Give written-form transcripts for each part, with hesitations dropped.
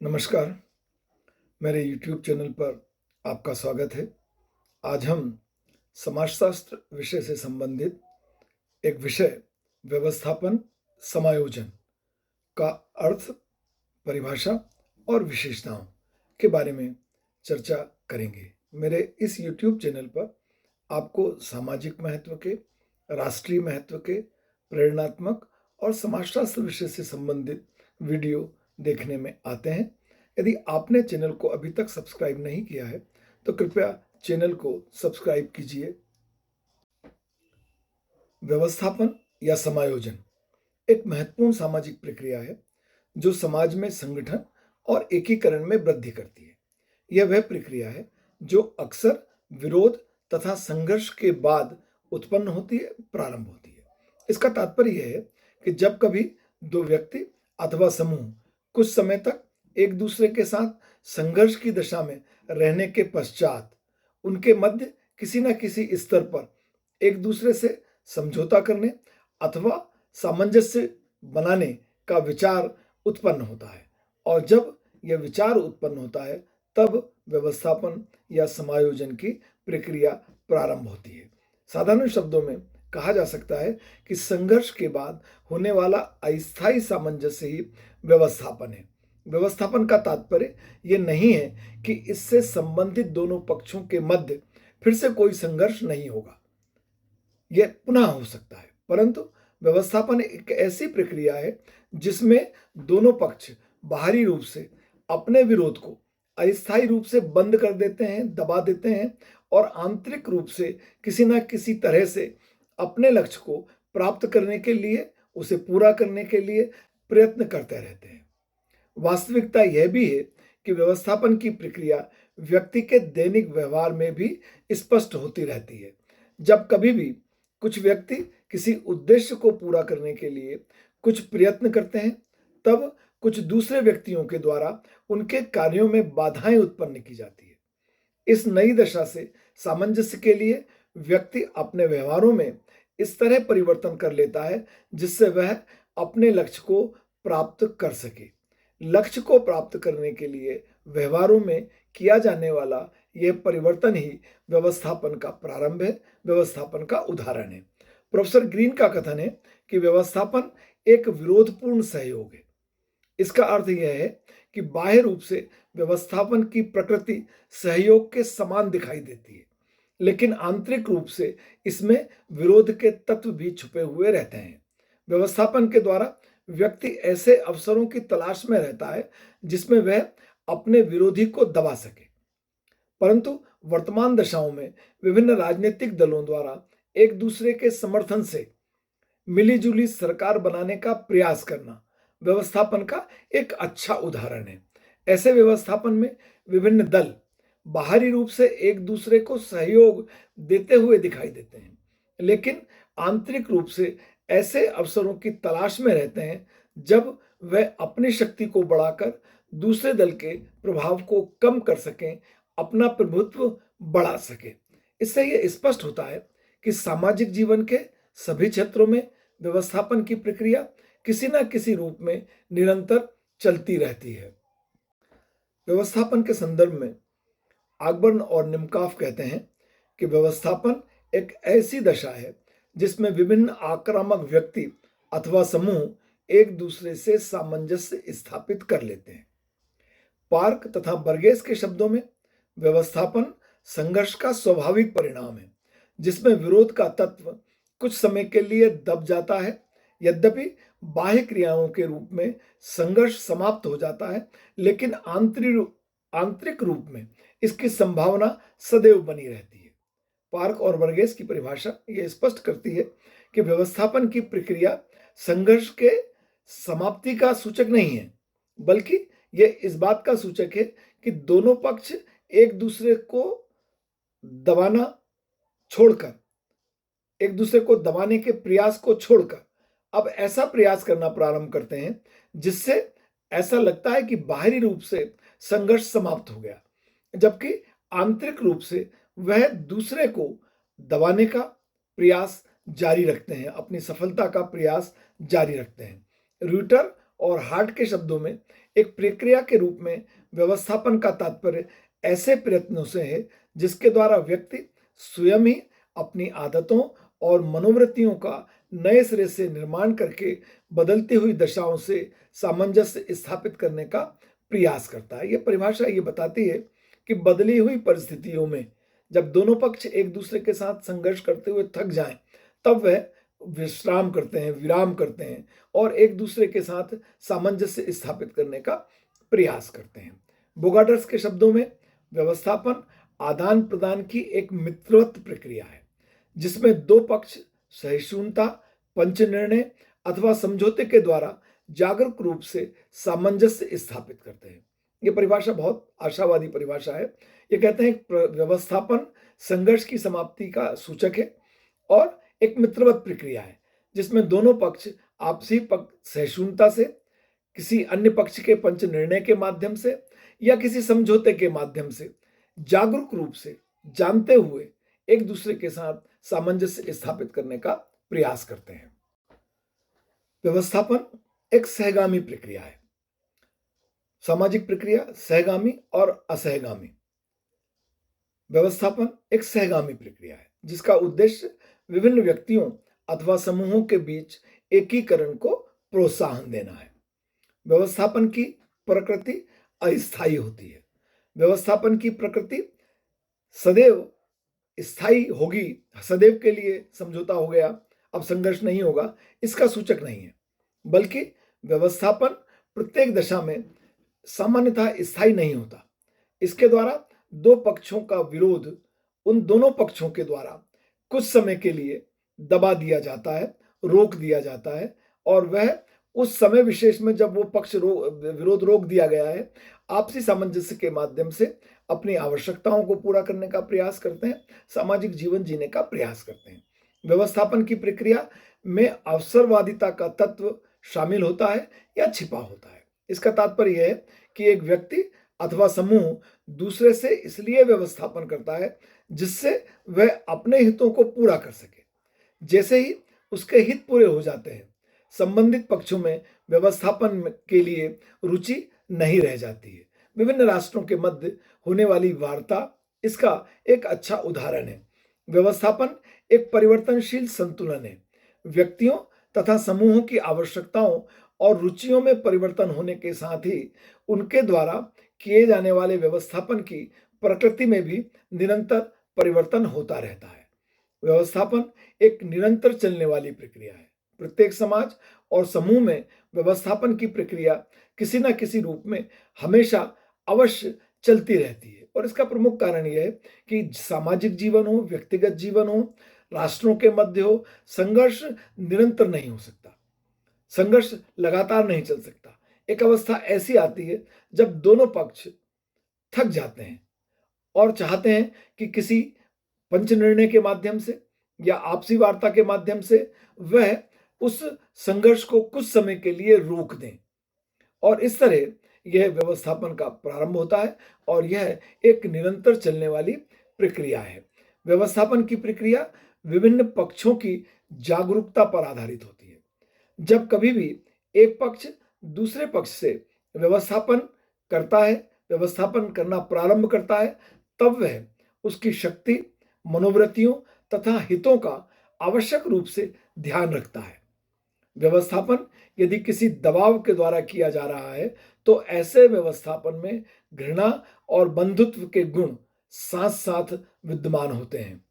नमस्कार, मेरे YouTube channel पर आपका स्वागत है। आज हम समाजशास्त्र विषय से संबंधित एक विषय व्यवस्थापन समायोजन का अर्थ, परिभाषा और विशेषताओं के बारे में चर्चा करेंगे। मेरे इस YouTube चैनल पर आपको सामाजिक महत्व के, राष्ट्रीय महत्व के, प्रेरणात्मक और समाजशास्त्र विषय से संबंधित वीडियो देखने में आते हैं। यदि आपने चैनल को अभी तक सब्सक्राइब नहीं किया है तो कृपया चैनल को सब्सक्राइब कीजिए। व्यवस्थापन या समायोजन एक महत्वपूर्ण सामाजिक प्रक्रिया है जो समाज में संगठन और एकीकरण में वृद्धि करती है। यह वह प्रक्रिया है जो अक्सर विरोध तथा संघर्ष के बाद उत्पन्न होती है, प्रारंभ होती है। इसका तात्पर्य यह है कि जब कभी दो व्यक्ति अथवा समूह कुछ समय तक एक दूसरे के साथ संघर्ष की दशा में रहने के पश्चात उनके मध्य किसी न किसी स्तर पर एक दूसरे से समझौता करने अथवा सामंजस्य बनाने का विचार उत्पन्न होता है, और जब यह विचार उत्पन्न होता है तब व्यवस्थापन या समायोजन की प्रक्रिया प्रारंभ होती है। साधारण शब्दों में कहा जा सकता है कि संघर्ष के बाद होने वाला अस्थायी सामंजस्य ही व्यवस्थापन है। व्यवस्थापन का तात्पर्य यह नहीं है कि इससे संबंधित दोनों पक्षों के मध्य फिर से कोई संघर्ष नहीं होगा, यह पुनः हो सकता है, परंतु व्यवस्थापन एक ऐसी प्रक्रिया है जिसमें दोनों पक्ष बाहरी रूप से अपने विरोध को अस्थायी रूप से बंद कर देते हैं, दबा देते हैं, और आंतरिक रूप से किसी न किसी तरह से अपने लक्ष्य को प्राप्त करने के लिए, उसे पूरा करने के लिए प्रयत्न करते रहते हैं। वास्तविकता यह भी है कि व्यवस्थापन की प्रक्रिया व्यक्ति के दैनिक व्यवहार में भी स्पष्ट होती रहती है। जब कभी भी कुछ व्यक्ति किसी उद्देश्य को पूरा करने के लिए कुछ प्रयत्न करते हैं, तब कुछ दूसरे व्यक्तियों के द्वारा उनके कार्यों में बाधाएं उत्पन्न की जाती है। इस नई दशा से सामंजस्य के लिए व्यक्ति अपने व्यवहारों में इस तरह परिवर्तन कर लेता है जिससे वह अपने लक्ष्य को प्राप्त कर सके। लक्ष्य को प्राप्त करने के लिए व्यवहारों में किया जाने वाला यह परिवर्तन ही व्यवस्थापन का प्रारंभ है, व्यवस्थापन का उदाहरण है। प्रोफेसर ग्रीन का कथन है कि व्यवस्थापन एक विरोधपूर्ण सहयोग है। इसका अर्थ यह है कि बाह्य रूप से व्यवस्थापन की प्रकृति सहयोग के समान दिखाई देती है, लेकिन आंतरिक रूप से इसमें विरोध के तत्व भी छुपे हुए रहते हैं। व्यवस्थापन के द्वारा व्यक्ति ऐसे अवसरों की तलाश में रहता है जिसमें वह अपने विरोधी को दबा सके, परंतु वर्तमान दशाओं में विभिन्न राजनीतिक दलों द्वारा एक दूसरे के समर्थन से मिलीजुली सरकार बनाने का प्रयास करना व्यवस्थापन का एक अच्छा उदाहरण है। ऐसे व्यवस्थापन में विभिन्न दल बाहरी रूप से एक दूसरे को सहयोग देते हुए दिखाई देते हैं, लेकिन आंतरिक रूप से ऐसे अवसरों की तलाश में रहते हैं जब वह अपनी शक्ति को बढ़ाकर दूसरे दल के प्रभाव को कम कर सकें, अपना प्रभुत्व बढ़ा सकें। इससे यह स्पष्ट होता है कि सामाजिक जीवन के सभी क्षेत्रों में व्यवस्थापन की प्रक्रिया किसी न किसी रूप में निरंतर चलती रहती है। व्यवस्थापन के संदर्भ में आकबर्न और निमकॉफ कहते हैं कि व्यवस्थापन एक ऐसी दशा है जिसमें विभिन्न आक्रामक व्यक्ति अथवा समूह एक दूसरे से सामंजस्य स्थापित कर लेते हैं। पार्क तथा बर्गेस के शब्दों में व्यवस्थापन संघर्ष का स्वाभाविक परिणाम है जिसमें विरोध का तत्व कुछ समय के लिए दब जाता है। यद्यपि बाह्य क्रियाओं के रूप में संघर्ष समाप्त हो जाता है, लेकिन आंतरिक रूप में इसकी संभावना सदैव बनी रहती है। पार्क और बर्गेस की परिभाषा यह स्पष्ट करती है कि व्यवस्थापन की प्रक्रिया संघर्ष के समाप्ति का सूचक नहीं है, बल्कि यह इस बात का सूचक है कि दोनों पक्ष एक दूसरे को दबाने के प्रयास को छोड़कर अब ऐसा प्रयास करना प्रारंभ करते हैं जिससे ऐसा लगता है कि बाहरी रूप से संघर्ष समाप्त हो गया, जबकि आंतरिक रूप से वह दूसरे को दबाने का प्रयास जारी रखते हैं, अपनी सफलता का प्रयास जारी रखते हैं। रूटर और हार्ट के शब्दों में एक प्रक्रिया के रूप में व्यवस्थापन का तात्पर्य ऐसे प्रयत्नों से है जिसके द्वारा व्यक्ति स्वयं ही अपनी आदतों और मनोवृत्तियों का नए सिरे से निर्माण करके बदलती हुई दशाओं से सामंजस्य स्थापित करने का प्रयास करता है। यह परिभाषा ये बताती है कि बदली हुई परिस्थितियों में जब दोनों पक्ष एक दूसरे के साथ संघर्ष करते हुए थक जाएं, तब वह विश्राम करते हैं, विराम करते हैं और एक दूसरे के साथ सामंजस्य स्थापित करने का प्रयास करते हैं। बोगाटर्स के शब्दों में व्यवस्थापन आदान प्रदान की एक मित्रवत प्रक्रिया है जिसमें दो पक्ष सहिष्णुता, पंच निर्णय अथवा समझौते के द्वारा जागरूक रूप से सामंजस्य स्थापित करते हैं। यह परिभाषा बहुत आशावादी परिभाषा है। ये कहते हैं व्यवस्थापन संघर्ष की समाप्ति का सूचक है और एक मित्रवत प्रक्रिया है जिसमें दोनों पक्ष आपसी सहिष्णुता से, किसी अन्य पक्ष के पंच निर्णय के माध्यम से या किसी समझौते के माध्यम से जागरूक रूप से जानते हुए एक दूसरे के साथ सामंजस्य स्थापित करने का प्रयास करते हैं। व्यवस्थापन एक सहगामी प्रक्रिया है। सामाजिक प्रक्रिया सहगामी और असहगामी। व्यवस्थापन एक सहगामी प्रक्रिया है जिसका उद्देश्य विभिन्न व्यक्तियों अथवा समूहों के बीच एकीकरण को प्रोत्साहन देना है। व्यवस्थापन की प्रकृति अस्थायी होती है। व्यवस्थापन की प्रकृति सदैव स्थायी होगी, सदैव के लिए समझौता हो गया, अब संघर्ष नहीं होगा, इसका सूचक नहीं है, बल्कि व्यवस्थापन प्रत्येक दशा में सामान्यतः स्थायी नहीं होता। इसके द्वारा दो पक्षों का विरोध उन दोनों पक्षों के द्वारा कुछ समय के लिए दबा दिया जाता है, रोक दिया जाता है और वह उस समय विशेष में जब वो पक्ष विरोध रोक दिया गया है, आपसी सामंजस्य के माध्यम से अपनी आवश्यकताओं को पूरा करने का प्रयास करते हैं, सामाजिक जीवन जीने का प्रयास करते हैं। व्यवस्थापन की प्रक्रिया में अवसरवादिता का तत्व शामिल होता है या छिपा होता है। इसका तात्पर्य यह है कि एक व्यक्ति अथवा समूह दूसरे से इसलिए व्यवस्थापन करता है जिससे वह अपने हितों को पूरा कर सके। जैसे ही उसके हित पूरे हो जाते हैं, संबंधित पक्षों में व्यवस्थापन के लिए रुचि नहीं रह जाती है। विभिन्न राष्ट्रों के मध्य होने वाली वार्ता इसका एक अच्छा उदाहरण है। व्यवस्थापन एक परिवर्तनशील संतुलन है। व्यक्तियों तथा समूहों की आवश्यकताओं और रुचियों में परिवर्तन होने के साथ ही उनके द्वारा किए जाने वाले व्यवस्थापन की प्रकृति में भी निरंतर परिवर्तन होता रहता है। व्यवस्थापन एक निरंतर चलने वाली प्रक्रिया है। प्रत्येक समाज और समूह में व्यवस्थापन की प्रक्रिया किसी न किसी रूप में हमेशा अवश्य चलती रहती है और इसका प्रमुख कारण यह है कि सामाजिक जीवन हो, व्यक्तिगत जीवन हो, राष्ट्रों के मध्य हो, संघर्ष निरंतर नहीं हो सकता, संघर्ष लगातार नहीं चल सकता। एक अवस्था ऐसी आती है जब दोनों पक्ष थक जाते हैं और चाहते हैं कि किसी पंच निर्णय के माध्यम से या आपसी वार्ता के माध्यम से वह उस संघर्ष को कुछ समय के लिए रोक दें और इस तरह यह व्यवस्थापन का प्रारंभ होता है और यह एक निरंतर चलने वाली प्रक्रिया है। व्यवस्थापन की प्रक्रिया विभिन्न पक्षों की जागरूकता पर आधारित होती है। जब कभी भी एक पक्ष दूसरे पक्ष से व्यवस्थापन करना प्रारंभ करता है, तब वह उसकी शक्ति, मनोवृत्तियों तथा हितों का आवश्यक रूप से ध्यान रखता है। व्यवस्थापन यदि किसी दबाव के द्वारा किया जा रहा है तो ऐसे व्यवस्थापन में घृणा और बंधुत्व के गुण साथ साथ विद्यमान होते हैं।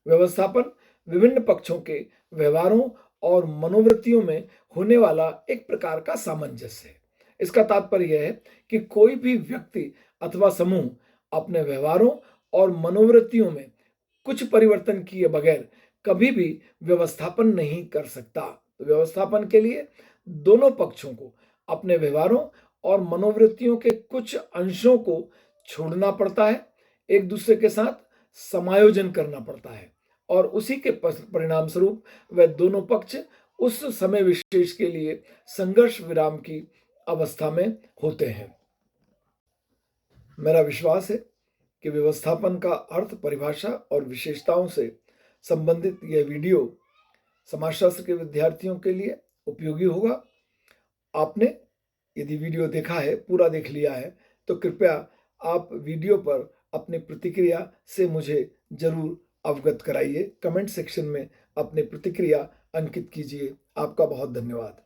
व्यवस्थापन विभिन्न पक्षों के व्यवहारों और मनोवृत्तियों में होने वाला एक प्रकार का सामंजस्य है। इसका तात्पर्य यह है कि कोई भी व्यक्ति अथवा समूह अपने व्यवहारों और मनोवृत्तियों में कुछ परिवर्तन किए बगैर कभी भी व्यवस्थापन नहीं कर सकता। तो व्यवस्थापन के लिए दोनों पक्षों को अपने व्यवहारों और मनोवृत्तियों के कुछ अंशों को छोड़ना पड़ता है, एक दूसरे के साथ समायोजन करना पड़ता है और उसी के परिणाम स्वरूप वह दोनों पक्ष उस समय विशेष के लिए संघर्ष विराम की अवस्था में होते हैं। मेरा विश्वास है कि व्यवस्थापन का अर्थ, परिभाषा और विशेषताओं से संबंधित यह वीडियो समाजशास्त्र के विद्यार्थियों के लिए उपयोगी होगा। आपने यदि वीडियो देखा है, पूरा देख लिया है, तो कृपया आप वीडियो पर अपनी प्रतिक्रिया से मुझे ज़रूर अवगत कराइए। कमेंट सेक्शन में अपनी प्रतिक्रिया अंकित कीजिए। आपका बहुत धन्यवाद।